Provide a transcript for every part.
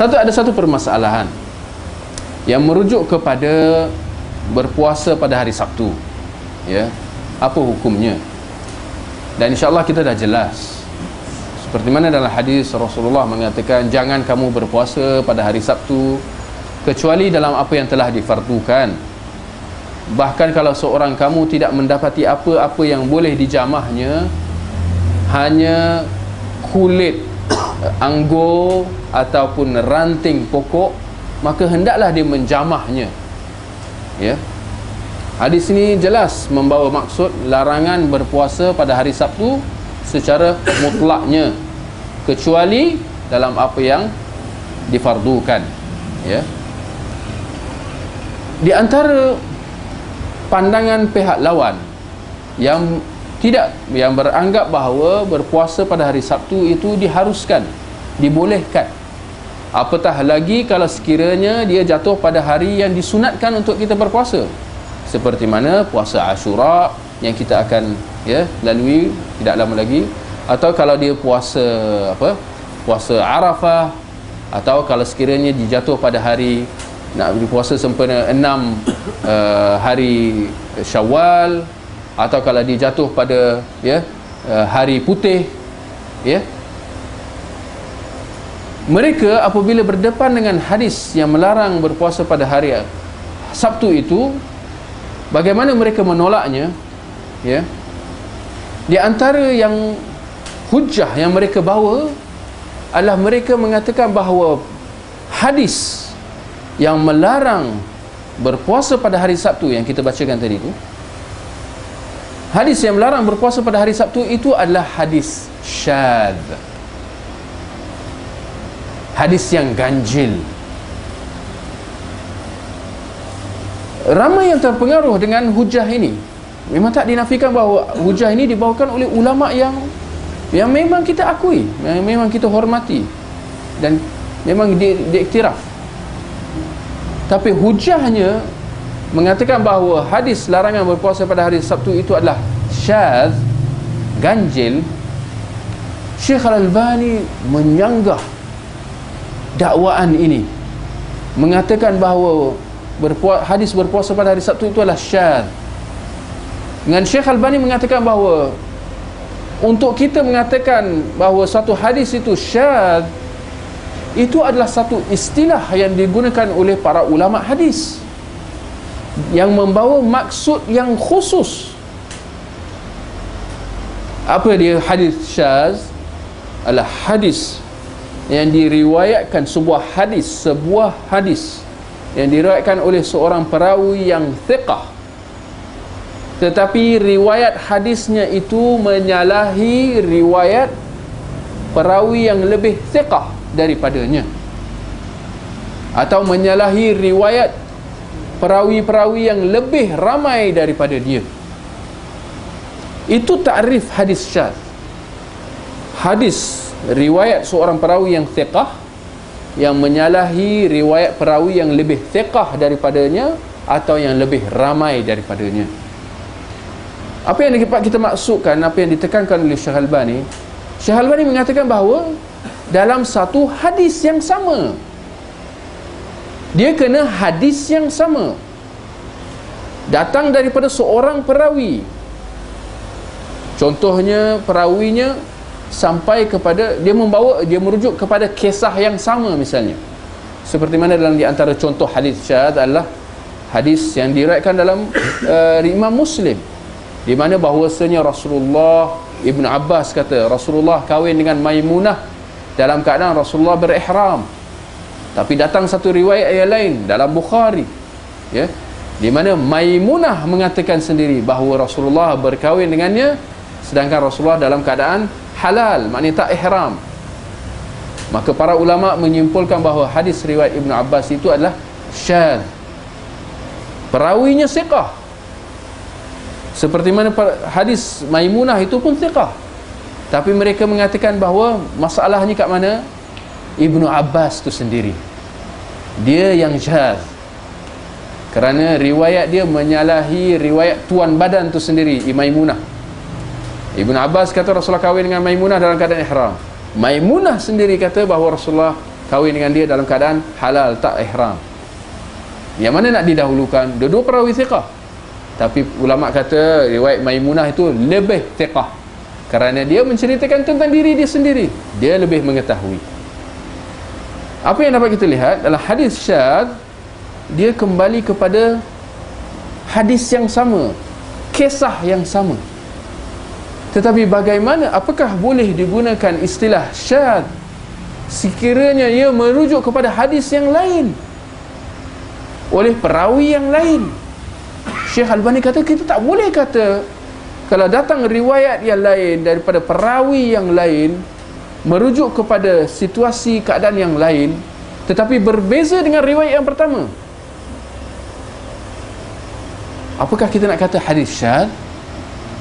Ada satu permasalahan yang merujuk kepada berpuasa pada hari Sabtu, ya, apa hukumnya? Dan insya-Allah kita dah jelas. Seperti mana dalam hadis Rasulullah mengatakan, jangan kamu berpuasa pada hari Sabtu kecuali dalam apa yang telah difardukan. Bahkan kalau seorang kamu tidak mendapati apa-apa yang boleh dijamahnya, hanya kulit anggur ataupun ranting pokok, maka hendaklah dia menjamahnya. Ya. Hadis ini jelas membawa maksud larangan berpuasa pada hari Sabtu secara mutlaknya, kecuali dalam apa yang difardukan. Ya. Di antara pandangan pihak lawan yang beranggap bahawa berpuasa pada hari Sabtu itu diharuskan, dibolehkan, apatah lagi kalau sekiranya dia jatuh pada hari yang disunatkan untuk kita berpuasa, seperti mana puasa Ashura yang kita akan lalui tidak lama lagi, atau kalau dia puasa Arafah, atau kalau sekiranya dijatuh pada hari nak berpuasa sempena 6 hari Syawal, atau kalau dia jatuh pada hari putih, mereka apabila berdepan dengan hadis yang melarang berpuasa pada hari Sabtu itu, bagaimana mereka menolaknya? Di antara yang hujah yang mereka bawa adalah mereka mengatakan bahawa hadis yang melarang berpuasa pada hari Sabtu yang kita bacakan tadi itu, hadis yang melarang berpuasa pada hari Sabtu itu adalah hadis syadz, hadis yang ganjil. Ramai yang terpengaruh dengan hujah ini. Memang tak dinafikan bahawa hujah ini dibawakan oleh ulama yang memang kita akui, yang memang kita hormati dan memang diiktiraf. Tapi hujahnya mengatakan bahawa hadis larangan berpuasa pada hari Sabtu itu adalah syadz, ganjil. Syekh Al-Albani menyanggah dakwaan ini, mengatakan bahawa hadis berpuasa pada hari Sabtu itu adalah syadz. Dengan Syekh Al-Albani mengatakan bahawa untuk kita mengatakan bahawa satu hadis itu syadz, itu adalah satu istilah yang digunakan oleh para ulama hadis yang membawa maksud yang khusus. Apa dia hadis syadz? Adalah hadis yang diriwayatkan, sebuah hadis yang diriwayatkan oleh seorang perawi yang thiqah, tetapi riwayat hadisnya itu menyalahi riwayat perawi yang lebih thiqah daripadanya, atau menyalahi riwayat perawi-perawi yang lebih ramai daripada dia. Itu takrif hadis syadz. Hadis riwayat seorang perawi yang thiqah yang menyalahi riwayat perawi yang lebih thiqah daripadanya atau yang lebih ramai daripadanya. Apa yang kita maksudkan, apa yang ditekankan oleh Syekh Al-Albani? Syekh Al-Albani mengatakan bahawa dalam satu hadis yang sama, dia kena hadis yang sama, datang daripada seorang perawi. Contohnya perawinya sampai kepada, dia merujuk kepada kisah yang sama misalnya. Seperti mana dalam di antara contoh hadis syadz adalah hadis yang diriwayatkan dalam Imam Muslim, di mana bahawasanya Rasulullah, Ibn Abbas kata Rasulullah kahwin dengan Maimunah dalam keadaan Rasulullah berihram. Tapi datang satu riwayat yang lain dalam Bukhari, di mana Maimunah mengatakan sendiri bahawa Rasulullah berkahwin dengannya sedangkan Rasulullah dalam keadaan halal, maknanya tak ihram. Maka para ulama menyimpulkan bahawa hadis riwayat Ibn Abbas itu adalah syadz. Perawinya thiqah, seperti mana hadis Maimunah itu pun thiqah, tapi mereka mengatakan bahawa masalahnya kat mana? Ibnu Abbas tu sendiri, dia yang syadz, kerana riwayat dia menyalahi riwayat tuan badan tu sendiri, Maimunah. Ibnu Abbas kata Rasulullah kahwin dengan Maimunah dalam keadaan ihram. Maimunah sendiri kata bahawa Rasulullah kahwin dengan dia dalam keadaan halal, tak ihram. Yang mana nak didahulukan? Dua-dua perawi thiqah. Tapi ulama kata riwayat Maimunah itu lebih thiqah, kerana dia menceritakan tentang diri dia sendiri, dia lebih mengetahui. Apa yang dapat kita lihat dalam hadis syadz, dia kembali kepada hadis yang sama, kisah yang sama. Tetapi bagaimana, apakah boleh digunakan istilah syadz sekiranya ia merujuk kepada hadis yang lain oleh perawi yang lain? Syekh Albani kata kita tak boleh kata kalau datang riwayat yang lain daripada perawi yang lain merujuk kepada situasi keadaan yang lain tetapi berbeza dengan riwayat yang pertama. Apakah kita nak kata hadis syadz?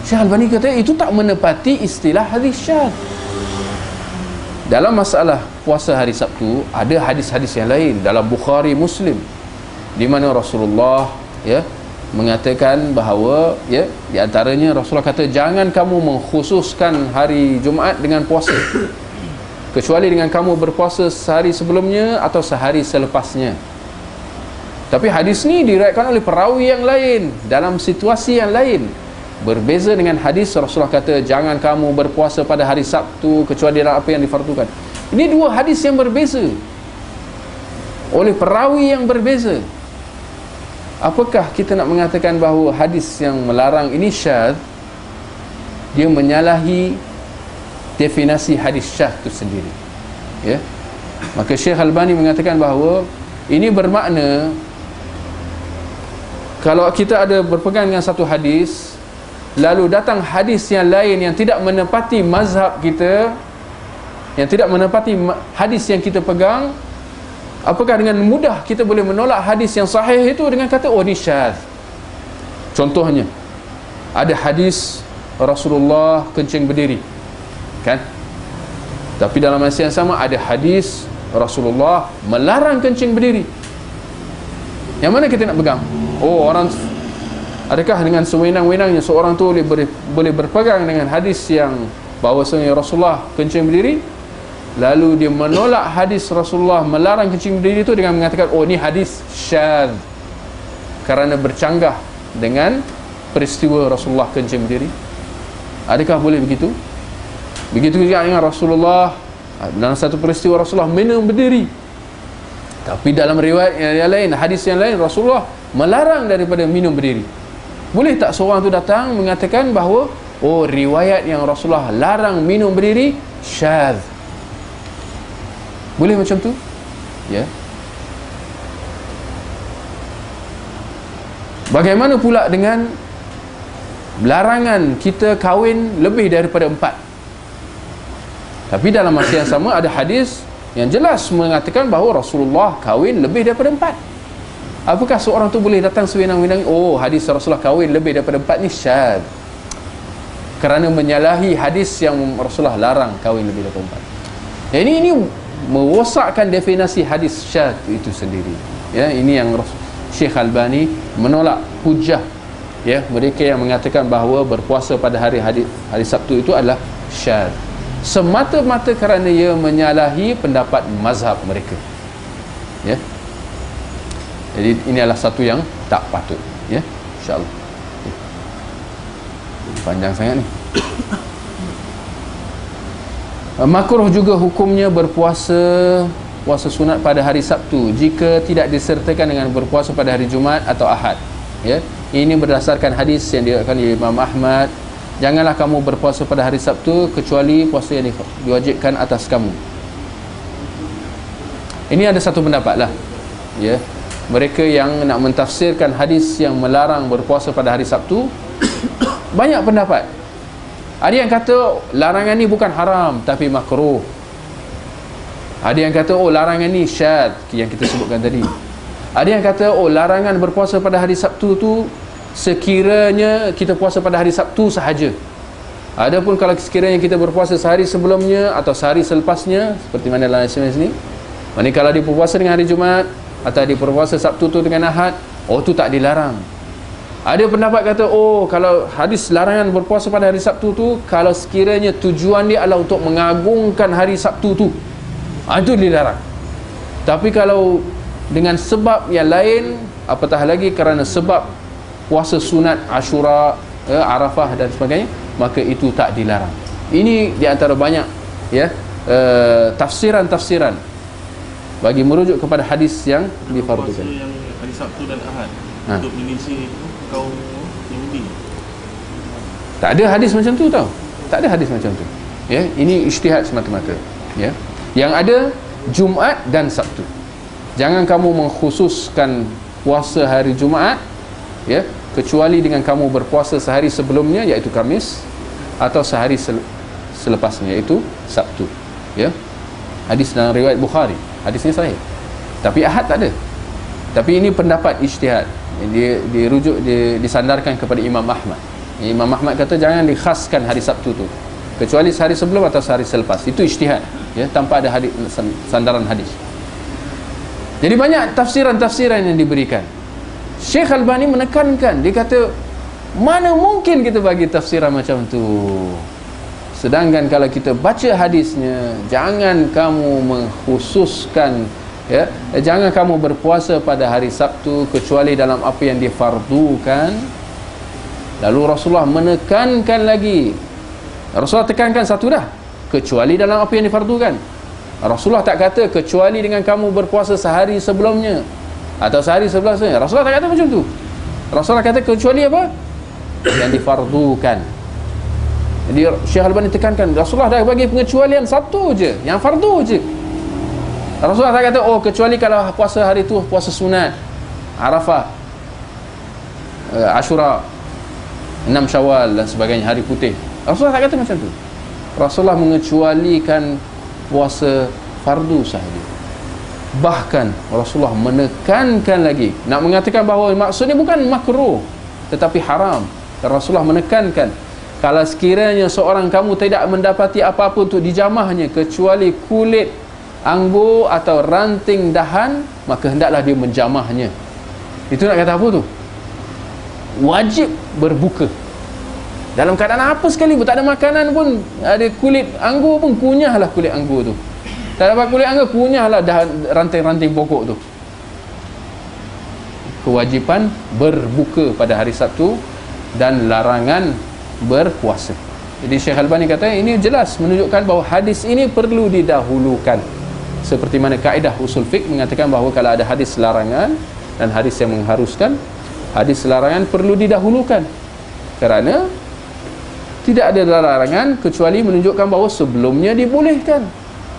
Syekh Albani kata itu tak menepati istilah hadis syadz. Dalam masalah puasa hari Sabtu ada hadis-hadis yang lain dalam Bukhari, Muslim, di mana Rasulullah mengatakan bahawa di antaranya Rasulullah kata jangan kamu mengkhususkan hari Jumaat dengan puasa kecuali dengan kamu berpuasa sehari sebelumnya atau sehari selepasnya. Tapi hadis ni diriwayatkan oleh perawi yang lain dalam situasi yang lain, berbeza dengan hadis Rasulullah kata jangan kamu berpuasa pada hari Sabtu kecuali dalam apa yang difardukan. Ini dua hadis yang berbeza oleh perawi yang berbeza. Apakah kita nak mengatakan bahawa hadis yang melarang ini syadz? Dia menyalahi definisi hadis syadz itu sendiri. Maka Syekh Albani mengatakan bahawa ini bermakna kalau kita ada berpegang dengan satu hadis, lalu datang hadis yang lain yang tidak menepati mazhab kita, yang tidak menepati hadis yang kita pegang, apakah dengan mudah kita boleh menolak hadis yang sahih itu dengan kata oh ni syadz? Contohnya ada hadis Rasulullah kencing berdiri, kan? Tapi dalam masa yang sama ada hadis Rasulullah melarang kencing berdiri. Yang mana kita nak pegang? Oh, orang, adakah dengan sewenang-wenangnya seorang tu boleh berpegang dengan hadis yang bahawasanya Rasulullah kencing berdiri, lalu dia menolak hadis Rasulullah melarang kencing berdiri itu dengan mengatakan oh ni hadis syadz kerana bercanggah dengan peristiwa Rasulullah kencing berdiri? Adakah boleh begitu? Begitu juga dengan Rasulullah dalam satu peristiwa Rasulullah minum berdiri, tapi dalam riwayat yang lain, hadis yang lain, Rasulullah melarang daripada minum berdiri. Boleh tak seorang tu datang mengatakan bahawa oh riwayat yang Rasulullah larang minum berdiri syadz? Boleh macam tu? Bagaimana pula dengan larangan kita kahwin lebih daripada 4? Tapi dalam masa yang sama ada hadis yang jelas mengatakan bahawa Rasulullah kahwin lebih daripada 4. Apakah seorang tu boleh datang sewenang-wenang oh hadis Rasulullah kahwin lebih daripada 4 ni syadz kerana menyalahi hadis yang Rasulullah larang kahwin lebih daripada 4? Ini merosakkan definisi hadis syadz itu sendiri. Ini yang Syekh Albani menolak hujah mereka yang mengatakan bahawa berpuasa pada hari Sabtu itu adalah syadz, semata-mata kerana ia menyalahi pendapat mazhab mereka. Jadi ini adalah satu yang tak patut. InsyaAllah panjang sangat ni. Makruh juga hukumnya berpuasa sunat pada hari Sabtu jika tidak disertakan dengan berpuasa pada hari Jumaat atau Ahad. Ini berdasarkan hadis yang diriwayatkan oleh Imam Ahmad, janganlah kamu berpuasa pada hari Sabtu kecuali puasa yang diwajibkan atas kamu. Ini ada satu pendapat lah, mereka yang nak mentafsirkan hadis yang melarang berpuasa pada hari Sabtu banyak pendapat. Ada yang kata larangan ni bukan haram tapi makruh. Ada yang kata oh larangan ni syadz yang kita sebutkan tadi. Ada yang kata oh larangan berpuasa pada hari Sabtu tu sekiranya kita puasa pada hari Sabtu sahaja. Adapun kalau sekiranya kita berpuasa sehari sebelumnya atau sehari selepasnya, seperti mana dalam SMS ni, maknanya kalau dia berpuasa dengan hari Jumaat atau dia berpuasa Sabtu tu dengan Ahad, oh tu tak dilarang. Ada pendapat kata oh kalau hadis larangan berpuasa pada hari Sabtu tu kalau sekiranya tujuan dia adalah untuk mengagungkan hari Sabtu tu, itu dilarang. Tapi kalau dengan sebab yang lain, apatah lagi kerana sebab puasa sunat Ashura, Arafah dan sebagainya, maka itu tak dilarang. Ini di antara banyak ya tafsiran-tafsiran bagi merujuk kepada hadis yang difardukan. Yang hari Sabtu dan Ahad untuk mengisi kaum Yahudi. Tak ada hadis macam tu tau. Tak ada hadis macam tu. Ya, ini ijtihad semata-mata. Ya. Yang ada Jumaat dan Sabtu. Jangan kamu mengkhususkan puasa hari Jumaat, ya, kecuali dengan kamu berpuasa sehari sebelumnya iaitu Khamis, atau sehari selepasnya iaitu Sabtu. Ya. Hadis dalam riwayat Bukhari. Hadisnya sahih. Tapi Ahad tak ada. Tapi ini pendapat ijtihad. Disandarkan kepada Imam Ahmad. Imam Ahmad kata jangan dikhaskan hari Sabtu tu, kecuali sehari sebelum atau sehari selepas. Itu ijtihad, ya, tanpa ada hadis, sandaran hadis. Jadi banyak tafsiran-tafsiran yang diberikan. Syekh Albani menekankan, dia kata mana mungkin kita bagi tafsiran macam tu, sedangkan kalau kita baca hadisnya, jangan kamu mengkhususkan, ya, jangan kamu berpuasa pada hari Sabtu kecuali dalam apa yang difardukan. Lalu Rasulullah menekankan lagi, Rasulullah tekankan satu dah, kecuali dalam apa yang difardukan. Rasulullah tak kata kecuali dengan kamu berpuasa sehari sebelumnya atau sehari sebelasnya. Rasulullah tak kata macam tu. Rasulullah kata kecuali apa? Yang difardukan. Jadi Syekh Albani tekankan, Rasulullah dah bagi pengecualian satu je, yang fardu je. Rasulullah tak kata oh kecuali kalau puasa hari tu puasa sunat, Arafah, Ashura, 6 Syawal dan sebagainya, hari putih. Rasulullah tak kata macam tu. Rasulullah mengecualikan puasa fardu sahaja. Bahkan Rasulullah menekankan lagi, nak mengatakan bahawa maksudnya bukan makruh tetapi haram. Dan Rasulullah menekankan, kalau sekiranya seorang kamu tidak mendapati apa-apa untuk dijamahnya kecuali kulit anggur atau ranting dahan, maka hendaklah dia menjamahnya. Itu nak kata apa tu? Wajib berbuka dalam keadaan apa sekali pun, tak ada makanan pun, ada kulit anggur pun, kunyahlah kulit anggur tu. Tak dapat kulit anggur, kunyahlah ranting-ranting pokok tu. Kewajipan berbuka pada hari Sabtu dan larangan berpuasa. Jadi Syekh Albani kata ini jelas menunjukkan bahawa hadis ini perlu didahulukan, seperti mana kaedah usul fiqh mengatakan bahawa kalau ada hadis larangan dan hadis yang mengharuskan, hadis larangan perlu didahulukan, kerana tidak ada larangan kecuali menunjukkan bahawa sebelumnya dibolehkan.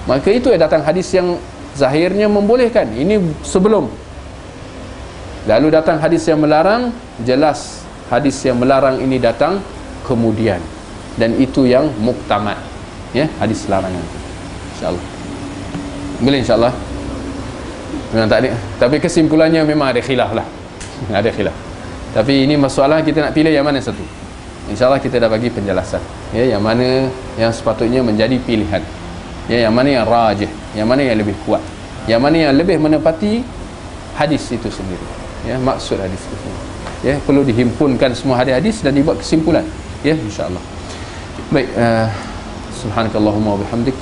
Maka itu datang hadis yang zahirnya membolehkan, ini sebelum. Lalu datang hadis yang melarang, jelas hadis yang melarang ini datang kemudian, dan itu yang muktamad, ya, hadis larangan. InsyaAllah boleh, insyaAllah. Memang tak ada, tapi kesimpulannya memang ada khilaf lah. Ada khilaf. Tapi ini masalah kita nak pilih yang mana satu. InsyaAllah kita dah bagi penjelasan, ya, yang mana yang sepatutnya menjadi pilihan, ya, yang mana yang rajih, yang mana yang lebih kuat, yang mana yang lebih menepati hadis itu sendiri, ya, maksud hadis itu sendiri, ya, perlu dihimpunkan semua hadis-hadis dan dibuat kesimpulan, ya, insyaAllah. Baik, subhanakallahumma wa bihamdik,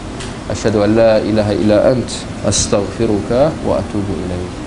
asyhadu an la ilaha illa ant, astaghfiruka wa atubu ilaik.